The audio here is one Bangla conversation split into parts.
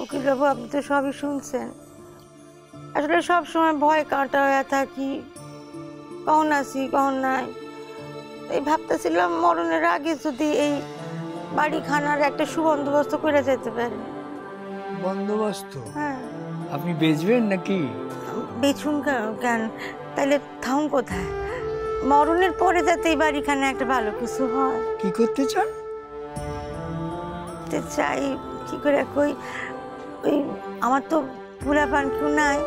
উকিল বাবু আপনি তো সবই শুনছেন। আসলে সব সময় ভয় কাঁটা হয়ে থাকি, কখন আসি কখন নাই। এই ভাবতেছিলাম মরণের আগে যদি এই বাড়িখানার একটা সুবন্দোবস্ত করে যেতে পারি। বন্দোবস্ত? হ্যাঁ। আপনি বেচবেন নাকি? বেচুন কেন? তাইলে থাম কোথায়? মরণের পরে যাতে এই বাড়িখানে একটা ভালো কিছু হয়। কি করতে চান? চাই কি করে কই, ওই আমার তো পোলাপান কেউ নাই,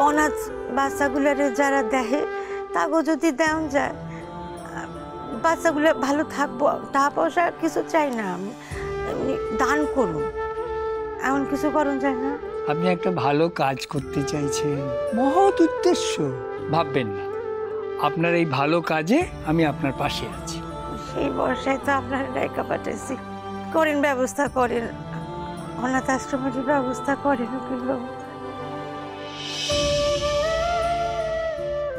অনাথ বাচ্চাগুলারে যারা দেহে তাকেও যদি দেন যায়, বাচ্চাগুলো ভালো থাকবো। টাকা পয়সা কিছু চাই না, আমি এমনি দান করুন, এমন কিছু করুন যায় না? আপনি একটা ভালো কাজ করতে চাইছেন, মহৎ উদ্দেশ্য। ভাববেন না, আপনার এই ভালো কাজে আমি আপনার পাশে আছি। সেই বর্ষায় তো আপনার ডাইকা পাঠাইছি, করেন ব্যবস্থা করেন, অনাথ আশ্রমের ব্যবস্থা করেন।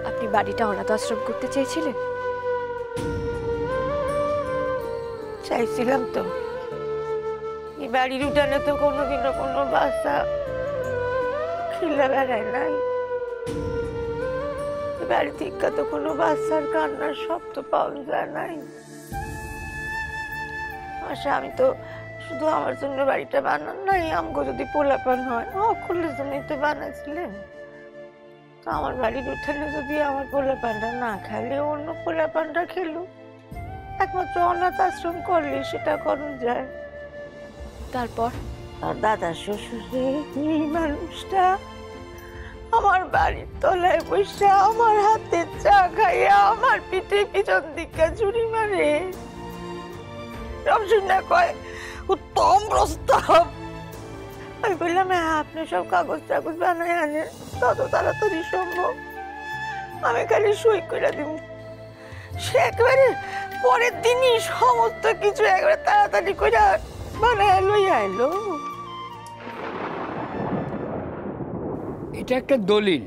আপনি বাড়িটা অনাথ আশ্রম করতে চেয়েছিলেন? চাইছিলাম তো। এই বাড়ির উঠানে তো কোনোদিনও কোনো বাচ্চা খেলে বেড়ায় নাই, বাড়ি থেকে তো কোনো বাচ্চার কান্নার শব্দ পাওয়া যায় নাই। আচ্ছা, আমি তো শুধু আমার জন্য বাড়িটা বানান নাই, আমাকে যদি পোলাপান হয় সকলের জন্যই তো বানাইছিলেন। তো আমার বাড়ির উঠানে যদি আমার পোলাপানটা না খেলে অন্য পোলাপানটা খেলো, একমাত্র অনাথ আশ্রম করলে সেটা করুন যায়। তারপর আর দাদা শ্বশুরে এই মানুষটা আমার বাড়ির তলায় বসে আমার হাতে চা খাইয়া আমার পিঠে পিছন দিকে ছুরি মারে। রমশুন্না কয় উত্তম প্রস্তাব। আমি বললাম হ্যাঁ, আপনি সব কাগজ টাগজ বানায় আনেন, তত তাড়াতাড়ি সম্ভব আমি খালি সই করে দিব। সে একেবারে পরের দিনই সমস্ত কিছু একবারে তাড়াতাড়ি করে বানায় লইয়া এলো। এটা একটা দলিল,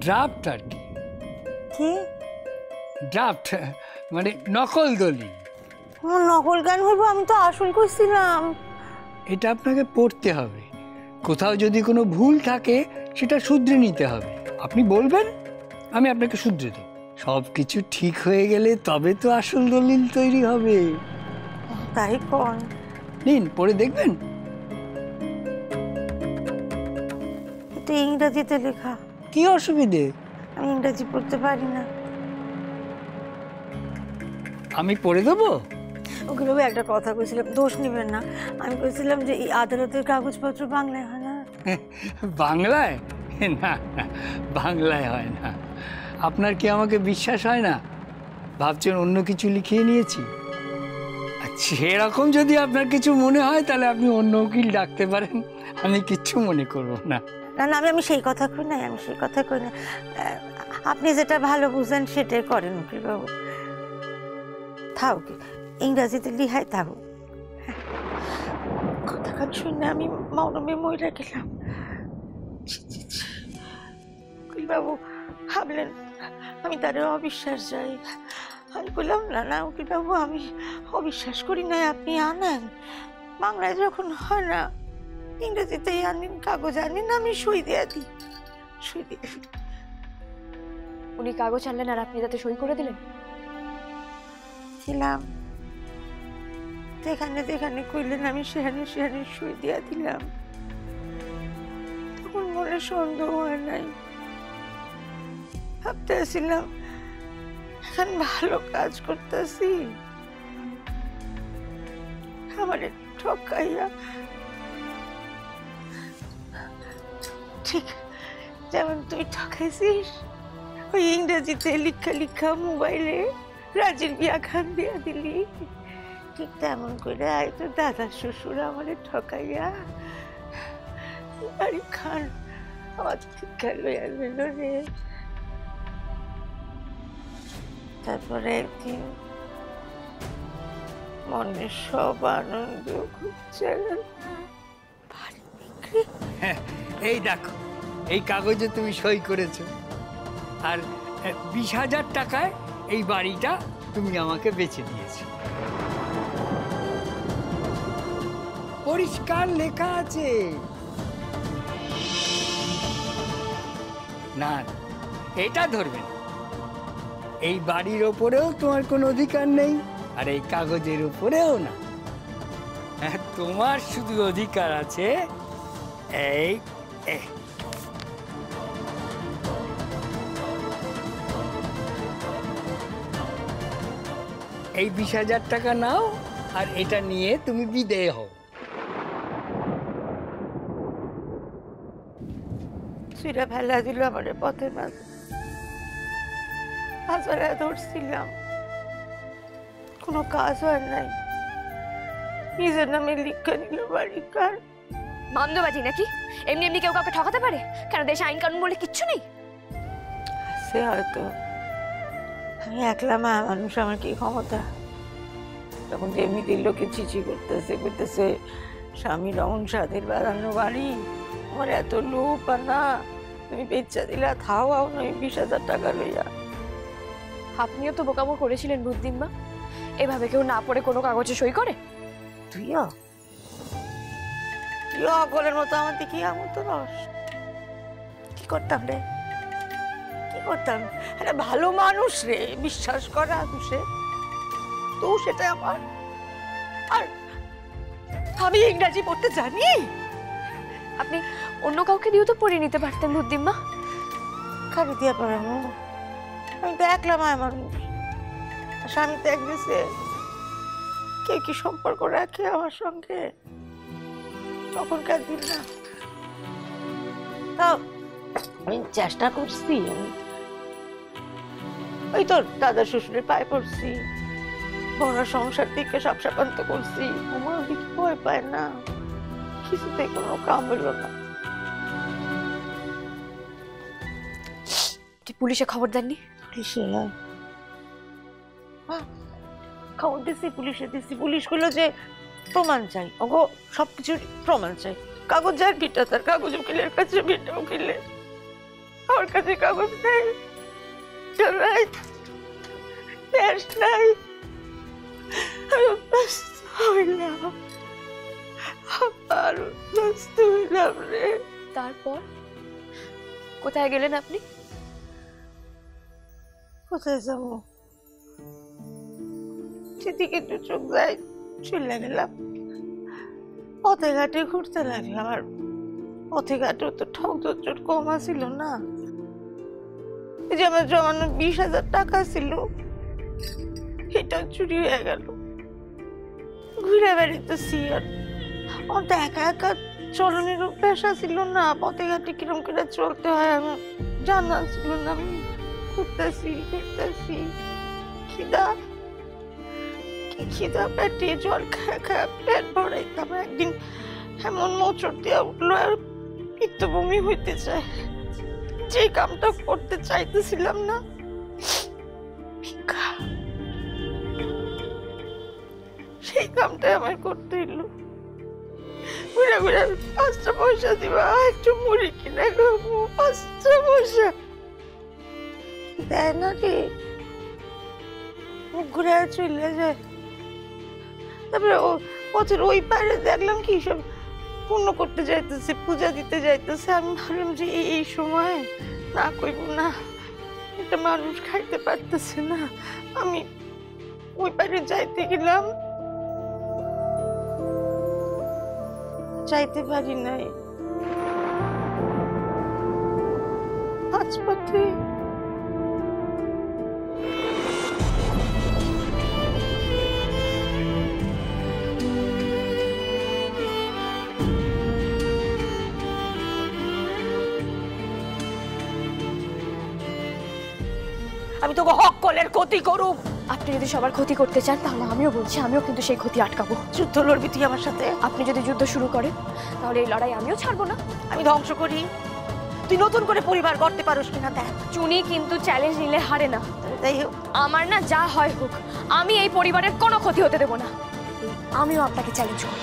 ড্রাফট আর কি। কি ড্রাফট মানে নকল দলিল। নকল গান হইব? আমি তো আসল করছিলাম। এটা আপনাকে পড়তে হবে, কোথাও যদি কোনো ভুল থাকে সেটা শুধরে নিতে হবে। আপনি বলবেন, আমি আপনাকে শুধরে দেব। সব কিছু ঠিক হয়ে গেলে তবে তো আসল দলিল তৈরি হবে। তাই কোন? নিন, পড়ে দেখবেন। এটা ইংরেজিতে লেখা। কি অসুবিধে? আমি ইংরেজি পড়তে পারি না। আমি পড়ে দেবো। ওকে বাবু, একটা কথা কইছিলাম, দোষ নিবেন না। আমি কইছিলাম যে এই আদালতের কাগজপত্র বাংলায় হয় না। বাংলায়? না না, বাংলায় হয় না। আপনার কি আমাকে বিশ্বাস হয় না? ভাবছেন অন্য কিছু লিখিয়ে নিয়েছি? সেরকম যদি আপনার কিছু মনে হয় তাহলে আপনি অন্য উকিল ডাকতে পারেন, আমি কিচ্ছু মনে করব না। না না, আমি সেই কথা কই নাই, আমি সেই কথা কই না। আপনি যেটা ভালো বুঝেন সেটাই করেন উকিল বাবু। থাও কি ইংরাজিতে লিহাই থাও। কথাখান শুনে আমি মৌনমে মরে গেলাম। উকিল বাবু ভাবলেন আমি তার অবিশ্বাস যাই। আমি বললাম না না উকিল বাবু, আমি অবিশ্বাস করি না, আপনি আনেন। বাংলায় যখন হয় না ইংরেজিতেই আনেন, কাগজ আনেন, আমি সই দিয়ে দিই, সই দিয়ে দিই। উনি কাগজ আনলেন আর আপনি তাতে সই করে দিলেন? ছিলাম যেখানে যেখানে কইলেন আমি সেখানে সেখানে সই দিয়া দিলাম। তখন মনে সন্দেহ হয় নাই, ভাবতেছিলাম এখন ভালো কাজ করতেছি, আমারে ঠকাইয়া ঠিক যেমন তুই ঠকাইছিস ওই ইংরেজিতে লিখা লিখা মোবাইলে রাজির বিয়া খান দিয়া দিলি, ঠিক তেমন করে আয় তো দাদা শ্বশুর আমারে ঠকাইয়া বাড়ি খান আমার শিক্ষা লইয়া নিল রে। তারপরে একদিন মনে সব আনন্দ ঘুরছে। এই দেখো, এই কাগজে তুমি সই করেছো, আর 20,000 টাকায় এই বাড়িটা তুমি আমাকে বেচে দিয়েছো। পরিষ্কার লেখা আছে। না, এটা ধরবে না। এই বাড়ির ওপরেও তোমার কোনো অধিকার নেই, আর এই কাগজের উপরেও না। হ্যাঁ, তোমার শুধু অধিকার আছে এই এই। এই 20,000 টাকা নাও, আর এটা নিয়ে তুমি বিদেয় হও। সুইরা ফেলা দিল আমার পথের মাঝে। হাজারা ধরছিলাম, কোনো কাজ হয় নাই। নিজের নামে লিখা নিল বাড়ির কার। মামদোবাজি নাকি? এমনি এমনি কেউ কাউকে ঠকাতে পারে? কেন দেশে আইন কানুন বলে কিচ্ছু নেই? সে হয়তো, আমি একলা মা মানুষ, আমার কি ক্ষমতা? তখন এমনিতে লোকে চিচি করতেছে, করতেছে স্বামীর সাদের বাঁধানো বাড়ি, আমার এত লোভ আর না, তুমি বেচা দিলা থাও আও নয় 20,000 টাকা লইয়া। আপনিও তো বোকামো করেছিলেন বুদ্ধিম্মা। এভাবে কেউ না পড়ে কোনো কাগজে সই করে? তুইও অকলের মতো আমার দিকে আমার তো রস। কি করতাম রে, কি করতাম? একটা ভালো মানুষ রে, বিশ্বাস করা তুষে তো, সেটা আমার। আর আমি ইংরাজি পড়তে জানি। আপনি অন্য কাউকে দিয়েও তো পড়িয়ে নিতে পারতেন বুদ্ধিম্মা। কাকে দিয়া পড়াবো? আমি তো একলা মায় মানুষ, স্বামী ত্যাগ দিছে। কেউ কি সম্পর্ক রাখে আমার সঙ্গে? তখনকার দিন না। তাও আমি চেষ্টা করছি, ওই তোর দাদা শ্বশুরের পায়ে পড়ছি, বড় সংসার থেকে সব সাপান্ত করছি। আমার দিকে ভয় পায় না, কিছুতে কোনো কাম হইল না। পুলিশে খবর দেননি? পুলিশে খবর দিছি, পুলিশে দিছি। পুলিশ গুলো যে প্রমাণ চাই, ওগো সবকিছুর প্রমাণ চাই। কাগজ যার ভিটা তার, কাগজ উকিলের কাছে ভিটা উকিলে, আমার কাছে কাগজ নেই, নাই, দেশ নাই। আমি ব্যস্ত হইলাম, আবার ব্যস্ত হইলাম রে। তারপর কোথায় গেলেন আপনি? কোথায় যাবো? সেদিকে দু চোখ যাই, চলে গেলাম। পথে ঘাটে ঘুরতে লাগলাম, আর পথে ঘাটেও তো ঠক দজ্জর কম ছিল না। এই যে আমার জমানো 20,000 টাকা ছিল, এটা চুরি হয়ে গেল। ঘুরে বেড়াইতেছি, আর আমার তো একা একা চলনের পেশা ছিল না। পথে ঘাটে কিরম করে চলতে হয় আমার জানা ছিল না। আমি ঘুরতেছি ঘুরতেছি, খিদা খিদা পেটে জল খায় খায় পেট ভরাইতাম। একদিন এমন মোচড় দিয়া উঠলো, আর পিত্তবমি হইতে চায়। যে কামটা করতে চাইতেছিলাম না, ভিক্ষা, সেই কামটাই আমার করতে হইলো। ঘুরে ঘুরে 5টা পয়সা দিবা, একটু মুড়ি কিনে খাবো, 5টা পয়সা দেয় না রে। মুখ ঘুরে চলে যায়। তারপরে পথের ওই পারে দেখলাম কি সব পূর্ণ করতে যাইতেছে, পূজা দিতে যাইতেছে। আমি ভাবলাম যে এই সময় না কইব না, একটা মানুষ খাইতে পারতেছে না। আমি ওই পারে যাইতে গেলাম, যাইতে পারি নাই। মাঝপথে আমি তোকে হক কলের ক্ষতি করুক। আপনি যদি সবার ক্ষতি করতে চান, তাহলে আমিও বলছি, আমিও কিন্তু সেই ক্ষতি আটকাবো। যুদ্ধ লড়বি তুই আমার সাথে? আপনি যদি যুদ্ধ শুরু করেন, তাহলে এই লড়াই আমিও ছাড়বো না। আমি ধ্বংস করি, তুই নতুন করে পরিবার করতে পারোস কিনা দেখ। চুনি কিন্তু চ্যালেঞ্জ নিলে হারে না। তাই হোক, আমার না যা হয় হোক, আমি এই পরিবারের কোনো ক্ষতি হতে দেবো না। আমিও আপনাকে চ্যালেঞ্জ করব।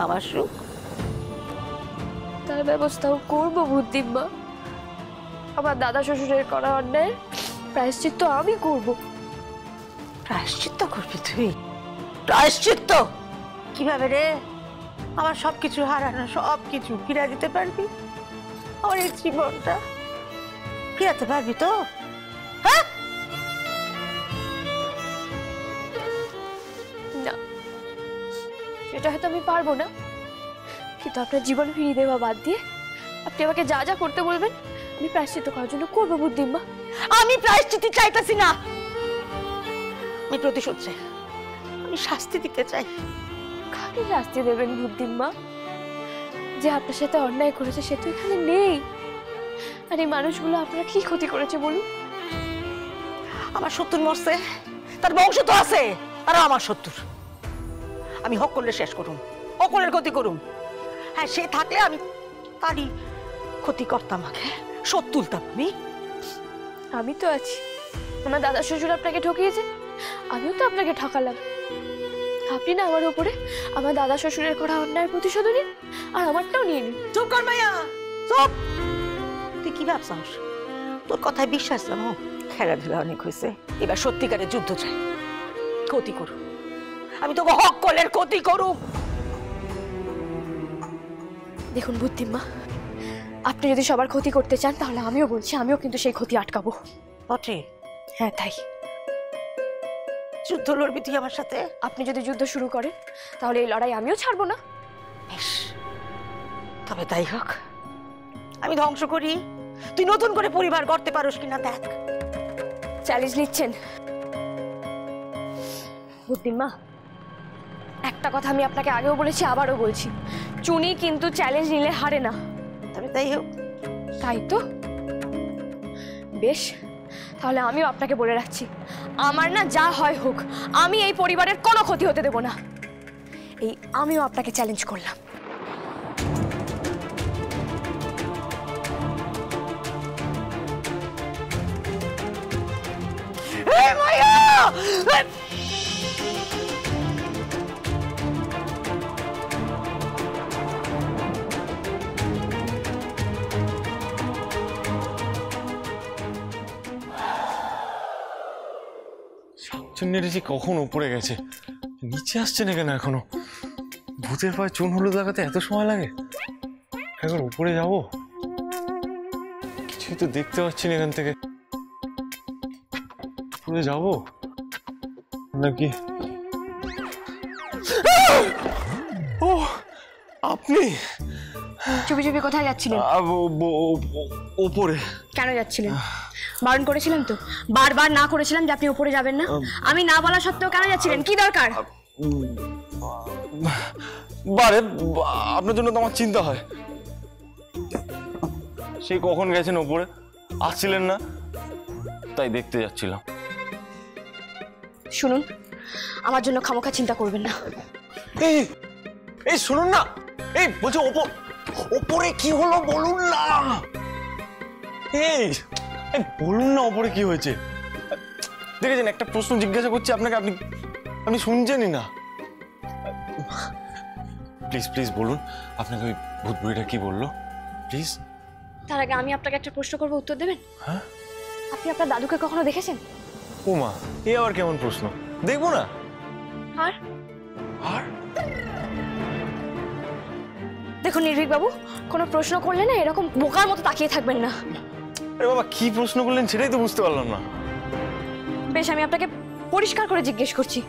আমার সুখ। তার ব্যবস্থাও করবো বুদ্ধিমা। আমার দাদা শ্বশুরের করা অন্যায় প্রায়শ্চিত্ত আমি করব। প্রায়শ্চিত্ত করবি তুই? প্রায়শ্চিত্ত কিভাবে রে? আমার সবকিছু হারানো সবকিছু ফিরে দিতে পারবি? আমার এই জীবনটা ফিরাতে পারবি তো? হ্যাঁ, না, সেটা হয়তো আমি পারবো না, কিন্তু আপনার জীবন ফিরিয়ে দেওয়া বাদ দিয়ে আপনি আমাকে যা যা করতে বলবেন আমি প্রায়শ্চিত্ত করার জন্য করবো বুদ্ধিমা। আমি প্রায়শ্চিত্ত চাইতেছি না, আমি প্রতিশোধ চাই, আমি শাস্তি দিতে চাই। কাকে শাস্তি দেবেন বুদ্ধিমা? যে আপনার সাথে অন্যায় করেছে সে তো এখানে নেই। আর এই মানুষগুলো আপনারা কি ক্ষতি করেছে বলুন? আমার শত্রুর মরছে, তার বংশ তো আছে, তারা আমার শত্রুর। আমি হক করলে শেষ করুম, অকলের ক্ষতি করুম। হ্যাঁ, সে থাকলে আমি তারই ক্ষতি করতাম, আগে শোধ তুলতাম। আমি তো আছি, আমার দাদা শ্বশুর আপনাকে ঠকিয়েছে, আমিও তো আপনাকে ঠকালাম। আপনি না আমার উপরে আমার দাদা শ্বশুরের করা অন্যায়ের প্রতিশোধ নিন, আর আমারটাও নিয়ে নিন। চুপ কর মাইয়া, চুপ। তুই কি ভাবছিস? তোর কথায় বিশ্বাস জানো? খেলাধুলা অনেক হয়েছে, এবার সত্যিকারের যুদ্ধ চাই। ক্ষতি করুম, আমি তোকে হক কলের ক্ষতি করুম। দেখুন বুদ্ধিমা, আপনি যদি সবার ক্ষতি করতে চান তাহলে আমিও বলছি, আমিও কিন্তু সেই ক্ষতি আটকাবো। বটে? হ্যাঁ, তাই। যুদ্ধ লড়বি তুই আমার সাথে? আপনি যদি যুদ্ধ শুরু করেন তাহলে এই লড়াই আমিও ছাড়বো না। বেশ, তবে তাই হোক। আমি ধ্বংস করি, তুই নতুন করে পরিবার গড়তে পারোস কিনা দেখ। চ্যালেঞ্জ নিচ্ছেন বুদ্ধিমা? একটা কথা আমি আপনাকে আগেও বলেছি, আবারও বলছি, চুনি কিন্তু চ্যালেঞ্জ নিলে হারে না। তবে তাই হোক। তাই তো? বেশ, তাহলে আমিও আপনাকে বলে রাখছি, আমার না যা হয় হোক, আমি এই পরিবারের কোনো ক্ষতি হতে দেব না। এই আমিও আপনাকে চ্যালেঞ্জ করলাম। চুন্নিটা কখন উপরে গেছে, নিচে আসছে না কেন এখনো? ভূতের পায়ে চুন হলুদ লাগাতে এত সময় লাগে? এখন উপরে যাব, কিছুই তো দেখতে পাচ্ছি না এখান থেকে। উপরে যাব নাকি? ও, আপনি চুপি চুপি কোথায় যাচ্ছিলেন? ওপরে কেন যাচ্ছিলেন? বারণ করেছিলাম তো, বারবার না করেছিলাম যে আপনি উপরে যাবেন না। আমি না বলা সত্ত্বেও কেন যাচ্ছিলেন? কি দরকার? বারে আপনার জন্য তো আমার চিন্তা হয়। সেই কখন গেছেন ওপরে, আসছিলেন না, তাই দেখতে যাচ্ছিলাম। শুনুন, আমার জন্য খামোখা চিন্তা করবেন না। এই এই শুনুন না, এই বলছি ওপরে কি হলো বলুন না। এই বলুন না, ওপরে কি হয়েছে? দেখেছেন, একটা প্রশ্ন জিজ্ঞাসা করছি আপনাকে, আপনি শুনছেনই না। প্লিজ প্লিজ বলুন, আপনাকে ওই ভূত বুড়িটা কি বললো, প্লিজ। তার আগে আমি আপনাকে একটা প্রশ্ন করবো, উত্তর দেবেন? হ্যাঁ? আপনি আপনার দাদুকে কখনো দেখেছেন? ও মা, এ আবার কেমন প্রশ্ন? দেখবো না। আর আর দেখুন নির্ভীক বাবু, কোনো প্রশ্ন করলে না এরকম বোকার মতো তাকিয়ে থাকবেন না। আরে বাবা, কি প্রশ্ন করলেন সেটাই তো বুঝতে পারলাম না। বেশ, আমি আপনাকে পরিষ্কার করে জিজ্ঞেস করছি,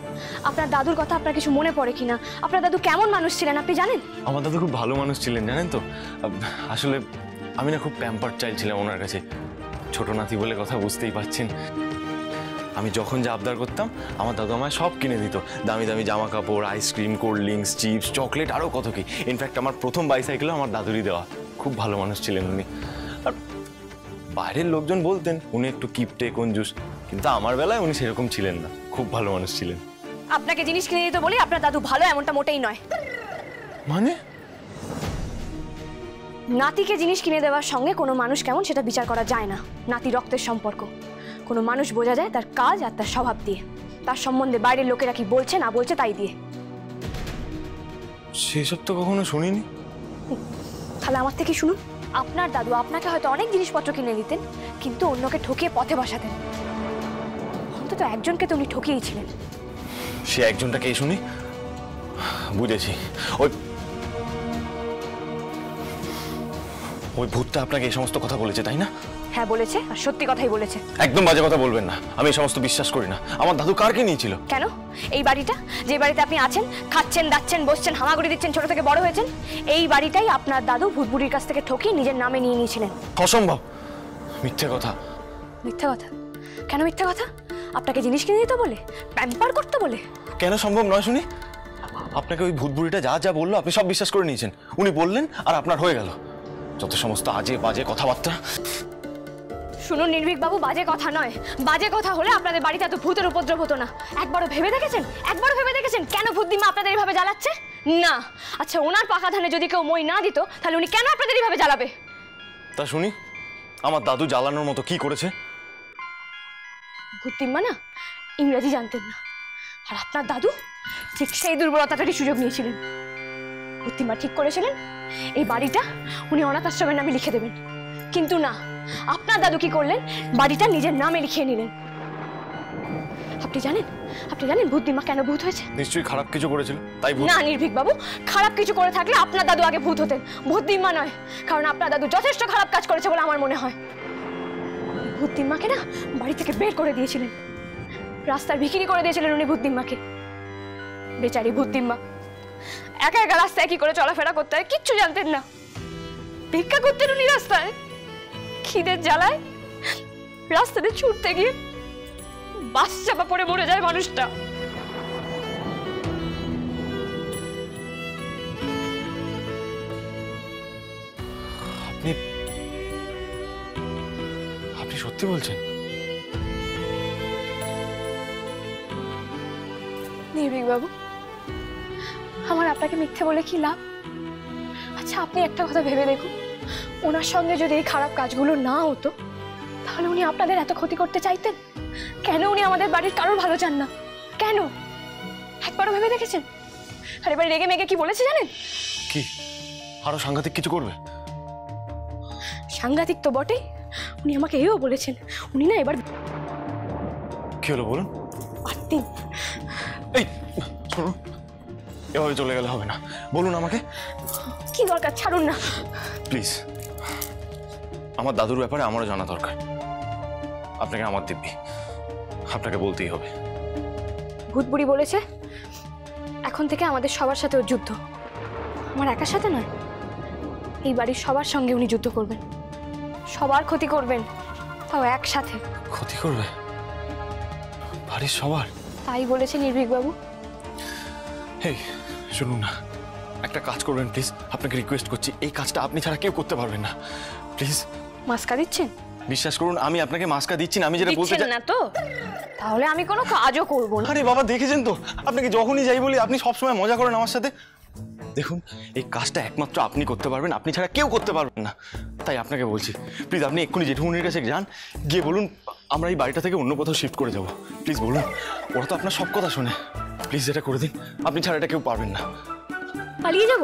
আপনার দাদুর কথা আপনার কিছু মনে পড়ে কিনা? আপনার দাদু কেমন মানুষ ছিলেন আপনি জানেন? আমার দাদু খুব ভালো মানুষ ছিলেন, জানেন তো। আসলে আমি না খুব প্যাম্পার চাইল্ড ছিলাম ওনার কাছে। ছোট নাতি বলে কথা বুঝতেই পারছেন। আমি যখন যা আবদার করতাম আমার দাদু আমায় সব কিনে দিত, দামি দামি জামা কাপড়, ice cream, cold drinks, chips, chocolate, আরও কত কি। ইনফ্যাক্ট আমার প্রথম বাইসাইকেলও আমার দাদুরই দেওয়া। খুব ভালো মানুষ ছিলেন উনি। আর বাইরের লোকজন বলতেন উনি একটু কিপটে কঞ্জুস, কিন্তু আমার বেলায় উনি সেরকম ছিলেন না, খুব ভালো মানুষ ছিলেন। আপনাকে জিনিস কিনে দিতে বলি আপনার দাদু ভালো, এমনটা মোটেই নয়। মানে? নাতিকে জিনিস কিনে দেওয়ার সঙ্গে কোনো মানুষ কেমন সেটা বিচার করা যায় না। নাতি রক্তের সম্পর্ক। কোনো মানুষ বোঝা যায় তার কাজ আর তার স্বভাব দিয়ে, তার সম্বন্ধে বাইরের লোকেরা কি বলছে না বলছে তাই দিয়ে। সেসব তো কখনো শুনিনি। তাহলে আমার থেকে শুনুন, আপনার দাদু আপনাকে হয়তো অনেক জিনিসপত্র কিনে দিতেন, কিন্তু অন্যকে ঠকিয়ে পথে বসাতেন। অন্তত একজনকে তো উনি ঠকিয়েছিলেন। সে একজনটাকে শুনি, বুঝেছি। ওই ওই ভূতটা আপনাকে এই সমস্ত কথা বলেছে, তাই না? হ্যাঁ বলেছে, আর সত্যি কথাই বলেছে। একদম বাজে কথা বলবেন না, আমি এই সমস্ত বিশ্বাস করি না। আমার দাদু কারকে নিয়েছিল? কেন? এই বাড়িটা, যে বাড়িতে আপনি আছেন, খাচ্ছেন, দাচ্ছেন, বসছেন, হামাগুড়ি দিচ্ছেন, ছোট থেকে বড় হয়েছেন, এই বাড়িটাই আপনার দাদু ভূতবুড়ির কাছ থেকে ঠকিয়ে নিজের নামে নিয়ে নিয়েছিলেন। অসম্ভব, মিথ্যে কথা। মিথ্যা কথা? কেন মিথ্যা কথা? আপনাকে জিনিস কিনে দিতে বলে, প্যাম্পার করতে বলে? কেন সম্ভব নয় শুনি? আপনাকে ওই ভূতবুড়িটা যা যা বললো আপনি সব বিশ্বাস করে নিয়েছেন। উনি বললেন আর আপনার হয়ে গেল। যত সমস্ত আজে বাজে কথাবার্তা। শুনুন নির্ভীক বাবু, বাজে কথা নয়। বাজে কথা হলে আপনাদের বাড়িতে এত ভূতের উপদ্রব হতো না। একবারও ভেবে দেখেছেন, কেন ভূতদিমা আপনাদের এইভাবে জ্বালাচ্ছে? না। আচ্ছা, ওনার পাকা ধানে যদি কেউ মই না দিত, তাহলে উনি কেন আপনাদের এইভাবে জ্বালাবে? তা শুনি, আমার দাদু জ্বালানোর মতো কি করেছে? ভূতদিমা না ইংরেজি জানতেন না, আর আপনার দাদু ঠিক সেই দুর্বলতাটারই সুযোগ নিয়েছিলেন। ভূতদিমা ঠিক করেছিলেন এই বাড়িটা উনি অনাথ আশ্রমের নামে লিখে দেবেন, কিন্তু না, আপনার দাদু কি করলেন, বাড়িটা নিজের নামে লিখিয়ে নিলেন। আপনি জানেন ভূতদিমা কেন ভূত হয়েছে? নিশ্চয়ই খারাপ কিছু করেছিল, তাই ভূত? না নির্ভীক বাবু, খারাপ কিছু করে থাকলে আপনার দাদু আগে ভূত হতেন, ভূতদিমা নয়। কারণ আপনার দাদু যথেষ্ট খারাপ কাজ করেছে বলে আমার মনে হয়। ভূতদিমাকে না বাড়ি থেকে বের করে দিয়েছিলেন, রাস্তার ভিখিরি করে দিয়েছিলেন উনি ভূতদিমাকে। বেচারি ভূতদিমা একা একা রাস্তায় কি করে চলাফেরা করতে হয় কিচ্ছু জানতেন না। ভিক্ষা করতেন উনি রাস্তায়, খিদের জ্বালায় রাস্তাতে ছুটতে গিয়ে বাস চাপা পড়ে মরে যায় মানুষটা। আপনি আপনি সত্যি বলছেন? নির্ভীক বাবু, আমার আপনাকে মিথ্যে বলে কি লাভ? আচ্ছা, আপনি একটা কথা ভেবে দেখুন, ওনার সঙ্গে যদি এই খারাপ কাজগুলো না হতো, তাহলে উনি আপনাদের এত ক্ষতি করতে চাইতেন কেন? উনি আমাদের বাড়ির কারোর ভালো চান না কেন? একবারও ভেবে দেখেছেন? আর এবার রেগে মেগে কি বলেছে জানেন? কি আরো সাংঘাতিক কিছু করবে? সাংঘাতিক তো বটেই, উনি আমাকে এও বলেছেন উনি না এবার কি হলো বলুন? পারতেন। এই শুনুন, এভাবে চলে গেলে হবে না, বলুন আমাকে। কি দরকার, ছাড়ুন না প্লিজ। আমার দাদুর ব্যাপারে আমারও জানা দরকার। আপনাকে আমার দিব্যি, আপনাকে বলতেই হবে। ভূতবুড়ি বলেছে এখন থেকে আমাদের সবার সাথে ওর যুদ্ধ, আমার একার সাথে নয়, এই বাড়ির সবার সঙ্গে উনি যুদ্ধ করবেন, সবার ক্ষতি করবেন, তাও একসাথে। ক্ষতি করবে বাড়ির সবার? তাই বলেছে নির্ভীক বাবু। এই শুনুন না, একটা কাজ করবেন প্লিজ, আপনাকে রিকোয়েস্ট করছি। এই কাজটা আপনি ছাড়া কেউ করতে পারবেন না, প্লিজ। মাস্কা দিচ্ছেন? বিশ্বাস করুন, আমি আপনাকে মাস্কা দিচ্ছি না, আমি যেটা বলতে চাই না তো, তাহলে আমি কোনো কাজও করব না। আরে বাবা, দেখেছেন তো, আপনাকে যখনই যাই বলি আপনি সবসময় মজা করেন আমার সাথে। দেখুন, এই কাজটা একমাত্র আপনি করতে পারবেন, আপনি ছাড়া কেউ করতে পারবেন না। তাই আপনাকে বলছি, প্লিজ আপনি এক্ষুনি জেঠুমনির কাছে যান, গিয়ে বলুন আমরা এই বাড়িটা থেকে অন্য কোথাও শিফট করে যাব। প্লিজ বলুন, ওরা তো আপনার সব কথা শোনে। প্লিজ এটা করে দিন, আপনি ছাড়া এটা কেউ পারবেন না। পালিয়ে যাব?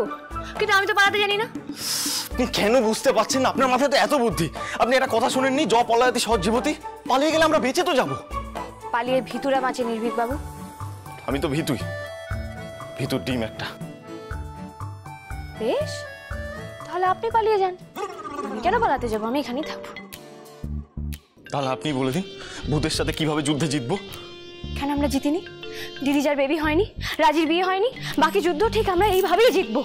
কিন্তু আমি তো পালাতে জানি না। আপনি কেন বুঝতে পারছেন না? আপনার মাথায় তো এত বুদ্ধি, আপনি একটা কথা শোনেননি, জ পলায়তি সৎ জীবতী। পালিয়ে গেলে আমরা বেঁচে তো যাবো। পালিয়ে ভিতুরা বাঁচে নির্ভীক বাবু। আমি তো ভিতুর ডিম একটা। বেশ, তাহলে আপনি পালিয়ে যান, আমি কেন পালাতে যাবো? আমি এখানেই থাকবো। তাহলে আপনি বলে দিন, ভূতের সাথে কিভাবে যুদ্ধে জিতবো? কেন আমরা জিতিনি? দিদি যার বেবি হয়নি, রাজির বিয়ে হয়নি, বাকি যুদ্ধ ঠিক আমরা এইভাবেই জিতবো।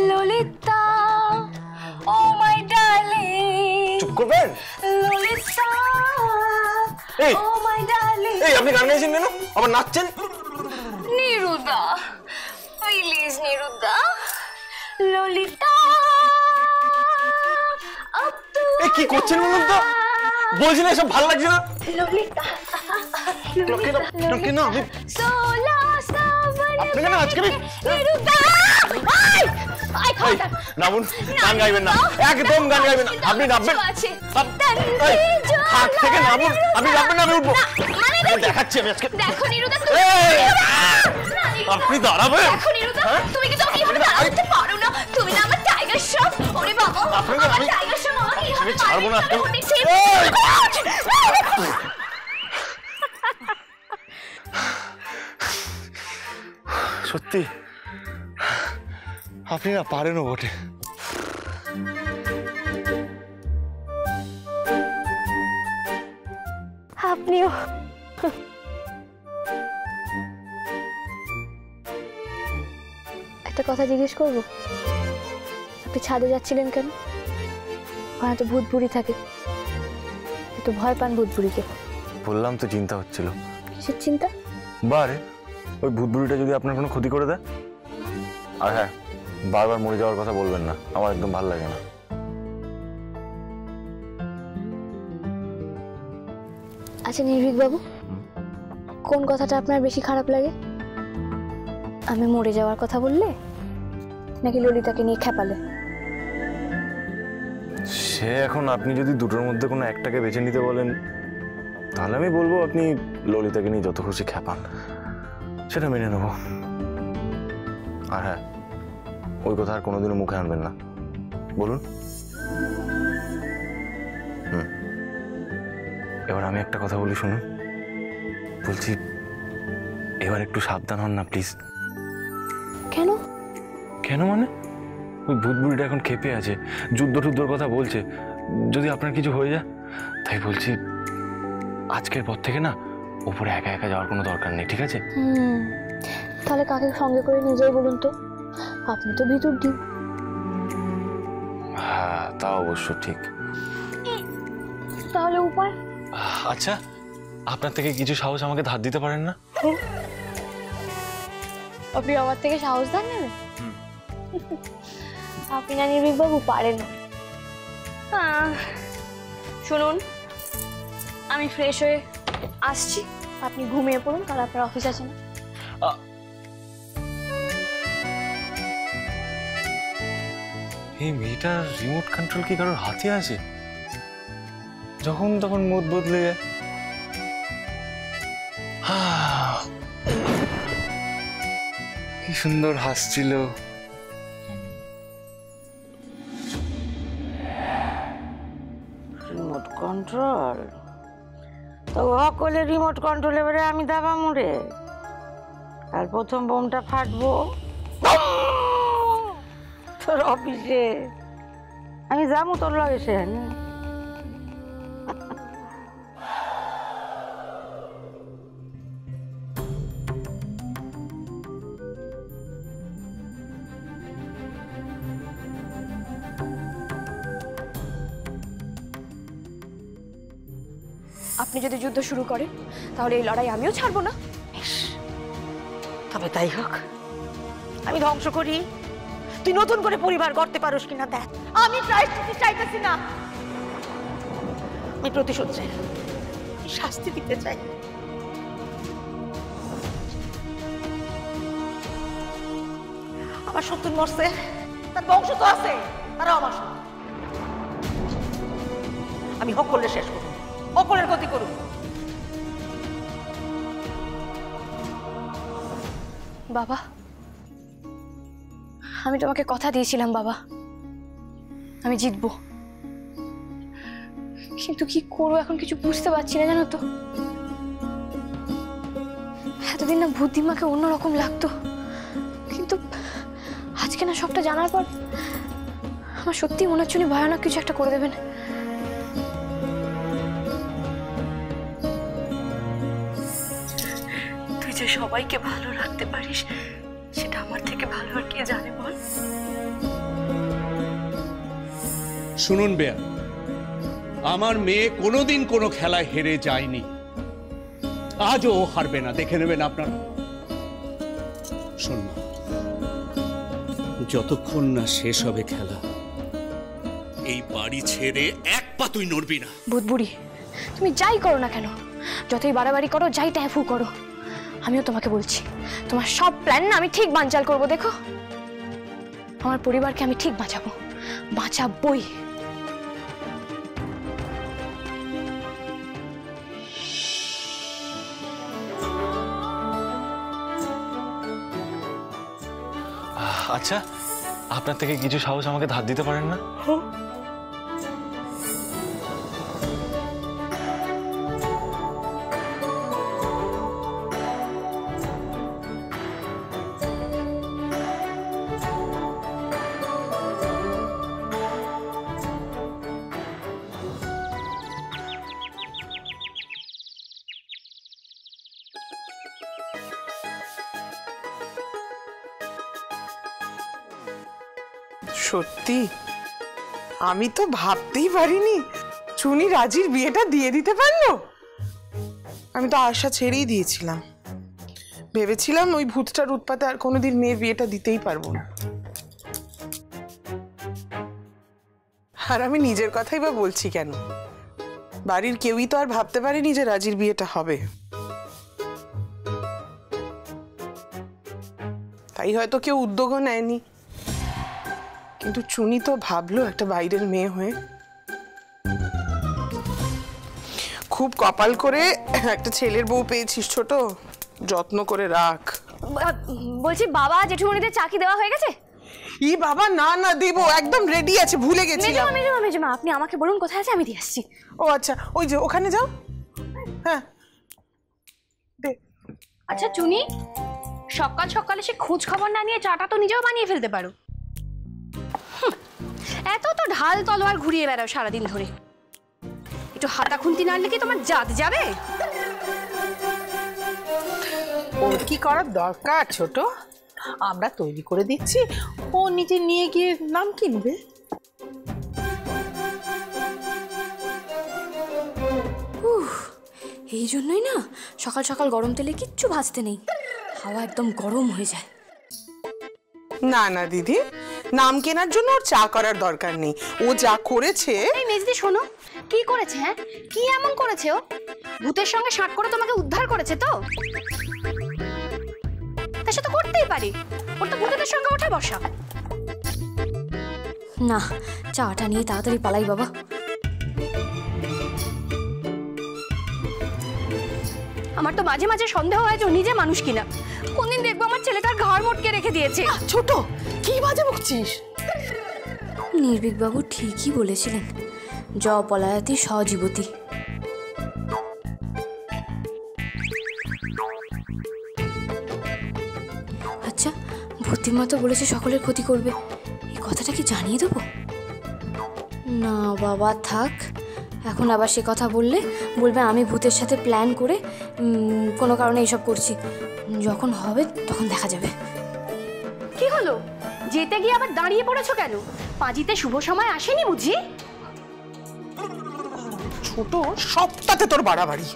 ললিতা ও মাই ডার্লিং, চুপ করবেন। ললিতা এই ও মাই ডার্লিং। এই আপনি গান গাইছেন কেন, আবার নাচছেন? নিরুদা প্লিজ, নিরুদা। ললিতা এই কি করছেন বলুন তো, বলছি না এসব ভালো লাগছে না। ললিতা কেন আপনি সোলা সাবন আপনাকে না আজকে নিরুদা। আই খাতা নামুন, গান গাইবেন না, একদম গান গাইবেন না। আপনি নামবেন, হাত থেকে নামুন। আপনি নামবেন না, আমি উঠবো। দেখাচ্ছি আমি আজকে। দেখো নিরুদা, আপনি দাঁড়াবেন। দেখো নিরুদা, তুমি কি এইভাবে দাঁড়াতে পারো না? তুমি না আমার টাইগার শ্রফ। ওরে বাবা, আমার টাইগার শ্রফ আমাকে এইভাবে ছাড়বো না। সত্যি আপনি না পারেনও বটে। আপনিও। একটা কথা জিজ্ঞেস করবো, আপনি ছাদে যাচ্ছিলেন কেন? ওখানে তো ভূত বুড়ি থাকে, একটু ভয় পান ভূত বুড়িকে। বললাম তো চিন্তা হচ্ছিল। কিসের চিন্তা? বারে ওই ভূত বুড়িটা যদি আপনার কোনো ক্ষতি করে দেয়। আর হ্যাঁ, বারবার মরে যাওয়ার কথা বলবেন না, আমার একদম ভালো লাগে না। আচ্ছা নির্ভীক বাবু, কোন কথাটা আপনার বেশি খারাপ লাগে? আমি মরে যাওয়ার কথা বললে, নাকি ললিতাকে নিয়ে খেপালে? সে এখন আপনি যদি দুটোর মধ্যে কোনো একটাকে বেছে নিতে বলেন, তাহলে আমি বলবো আপনি ললিতাকে নিয়ে যত খুশি খেপান, সেটা মেনে নেব। আর হ্যাঁ, ওই কথা আর কোনোদিনও মুখে আনবেন না, বলুন। এবার আমি একটা কথা বলি, শুনুন। বলছি এবার একটু সাবধান হন না প্লিজ। কেন? কেন মানে, ওই ভূত বুড়িটা এখন খেপে আছে, যুদ্ধ টুদ্ধর কথা বলছে, যদি আপনার কিছু হয়ে যায়। তাই বলছি আজকের পর থেকে না উপরে একা একা যাওয়ার কোনো দরকার নেই, ঠিক আছে? তাহলে কাকে সঙ্গে করে নিয়ে যাই বলুন তো? আপনি তো ভিতর দিন। হ্যাঁ, তা অবশ্য ঠিক। তাহলে উপায়? আচ্ছা, আপনার থেকে কিছু সাহস আমাকে ধার দিতে পারেন না? আপনি আমার থেকে সাহস ধার নেবেন? আপনি না নির্ভীক বাবু পারেন না। শুনুন, আমি ফ্রেশ হয়ে আসছি, আপনি ঘুমিয়ে পড়ুন, কাল আপনার অফিস আছে না? এই মেয়েটার রিমোট কন্ট্রোল কি কারোর হাতে আছে? যখন তখন মুড বদলে যায়। কি সুন্দর হাসছিল। রিমোট কন্ট্রোল তো সকলে রিমোট কন্ট্রোল, এবারে আমি দাবা মুড়ে কাল প্রথম বোমটা ফাটবো তোর অফিসে। আমি যাবো তোর লগে সেখানে। আপনি যদি যুদ্ধ শুরু করেন, তাহলে এই লড়াই আমিও ছাড়বো না। তবে তাই হোক, আমি ধ্বংস করি, তুই নতুন করে পরিবার গড়তে পারোস কিনা দেখ। আমি প্রায়শ্চিত্ত চাইতেছি না, আমি প্রতিশোধ চাই, শাস্তি দিতে চাই। আমার শত্রু মরছে, তার বংশ তো আছে, তারাও আমার শত্রু। আমি সকলের শেষ করব, সকলের গতি করব। বাবা, আমি তোমাকে কথা দিয়েছিলাম বাবা, আমি জিতবো, কিন্তু কি করবো এখন কিছু বুঝতে পারছি না, জানো তো। এতদিন না বুদ্ধিমাকে অন্যরকম লাগতো, কিন্তু আজকে না সবটা জানার পর আমার সত্যি মনে হচ্ছে উনি ভয়ানক কিছু একটা করে দেবেন। তুই যে সবাইকে ভালো রাখতে পারিস সেটা আমার থেকে ভালো আর কে জানে বল। শুনুন বেয়া, আমার মেয়ে কোনোদিন কোনো খেলায় হেরে যায়নি, আজও ও হারবে না, দেখে নেবেন আপনারা। শোন মা, যতক্ষণ না শেষ হবে খেলা, এই বাড়ি ছেড়ে এক পা তুই নড়বি না। বুড়ি, তুমি যাই করো না কেন, যতই বাড়াবাড়ি করো, যাই ট্যাফু করো, আমিও তোমাকে বলছি তোমার সব প্ল্যান না আমি ঠিক বানচাল করব। দেখো, আমার পরিবারকে আমি ঠিক বাঁচাবই। আচ্ছা, আপনার থেকে কিছু সাহস আমাকে ধার দিতে পারেন না? সত্যি আমি তো ভাবতেই পারিনি চুনি রাজির বিয়েটা দিয়ে দিতে পারলো। আমি তো আশা ছেড়েই দিয়েছিলাম, ভেবেছিলাম ওই ভূতটার উৎপাতে আর কোনোদিন মেয়ের বিয়েটা দিতেই পারবো না। আর আমি নিজের কথাই বা বলছি কেন, বাড়ির কেউই তো আর ভাবতে পারেনি যে রাজির বিয়েটা হবে। তাই হয়তো কেউ উদ্যোগও নেয়নি, কিন্তু চুনি তো ভাবলো একটা বাইরের মেয়ে হয়ে। খুব কপাল করে একটা ছেলের বউ পেয়েছিস ছোট, যত্ন করে রাখ। বলছি বাবা জেঠুমনিদের চাকি দেওয়া হয়ে গেছে? ই বাবা, না না দেবো, একদম রেডি আছে, ভুলে গেছিলাম। মেজমা আপনি আমাকে বলুন কোথায় আছে, আমি দিয়ে আসছি। ও আচ্ছা, ওই যে ওখানে যাও। হ্যাঁ আচ্ছা চুনি, সকাল সকালে সে খোঁজ খবর না নিয়ে চাটা তো নিজেও বানিয়ে ফেলতে পারো। এত তো ঢাল তলোয়ার ঘুরিয়ে বেড়াও সারাদিন ধরে, একটু হাতা খুন্তি নাড়লে কি তোমার জাত যাবে? ওর কি করার দরকার ছোট, আমরা তৈরি করে দিচ্ছি, ও নিজে নিয়ে গিয়ে নাম কিনবে। এই জন্যই না সকাল সকাল গরম তেলে কিচ্ছু ভাজতে নেই, হাওয়া একদম গরম হয়ে যায়। না না দিদি, নাম কেনার জন্য ওর চা করার দরকার নেই, ও যা করেছে। এই মেজদি শোনো, কি করেছে? হ্যাঁ, কি এমন করেছে ও? ভূতের সঙ্গে শাট করে তোমাকে উদ্ধার করেছে তো? তা সে তো করতেই পারে, ওর তো ভূতের সঙ্গে ওঠা বসা। না, চাটা নিয়ে তাড়াতাড়ি পালাই বাবা। আমার তো মাঝে মাঝে সন্দেহ হয় যে ও নিজে মানুষ কিনা। কোনদিন দেখবো আমার ছেলেটার ঘাড় মোটকে রেখে দিয়েছে। ছোট, কি বাজে বকছিস? নির্ভীক বাবু ঠিকই বলেছিলেন, জ পলায়াতি সজীবতী। আচ্ছা, ভূতিমা তো বলেছে সকলের ক্ষতি করবে, এই কথাটা কি জানিয়ে দেবো? না বাবা থাক, এখন আবার সে কথা বললে বলবে আমি ভূতের সাথে প্ল্যান করে কোনো কারণে এইসব করছি। যখন হবে তখন দেখা যাবে। কি হলো, যেতে গিয়ে আবার দাঁড়িয়ে পড়েছো কেন? পাঁজিতে শুভ সময় আসেনি বুঝি? ছোট, সবটাতে তোর বাড়াবাড়ি।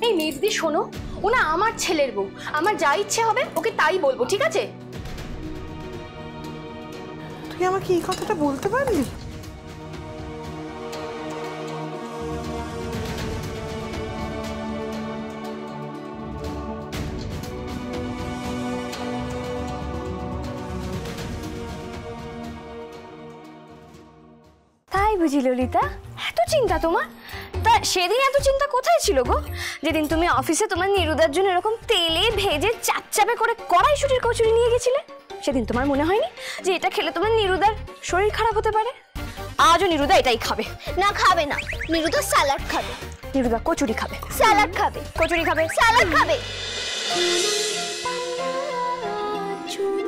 এই মেজদি শোনো, ও না আমার ছেলের বউ, আমার যা ইচ্ছে হবে ওকে তাই বলবো, ঠিক আছে? তুই আমাকে এই কথাটা বলতে পারলি? তাই বুঝি ললিতা, এত চিন্তা তোমার? তা সেদিন এত চিন্তা কোথায় ছিল গো, যেদিন তুমি অফিসে তোমার নিরুদার জন্য এরকম তেলে ভেজে চাপচাপে করে কড়াইশুটির কচুরি নিয়ে গেছিলে? সেদিন তোমার মনে হয়নি যে এটা খেলে তোমার নিরুদার শরীর খারাপ হতে পারে? আজও নিরুদা এটাই খাবে। না, খাবে না, নিরুদা স্যালাড খাবে। নিরুদা কচুরি খাবে। স্যালাড খাবে। কচুরি খাবে। স্যালাড খাবে। চুনি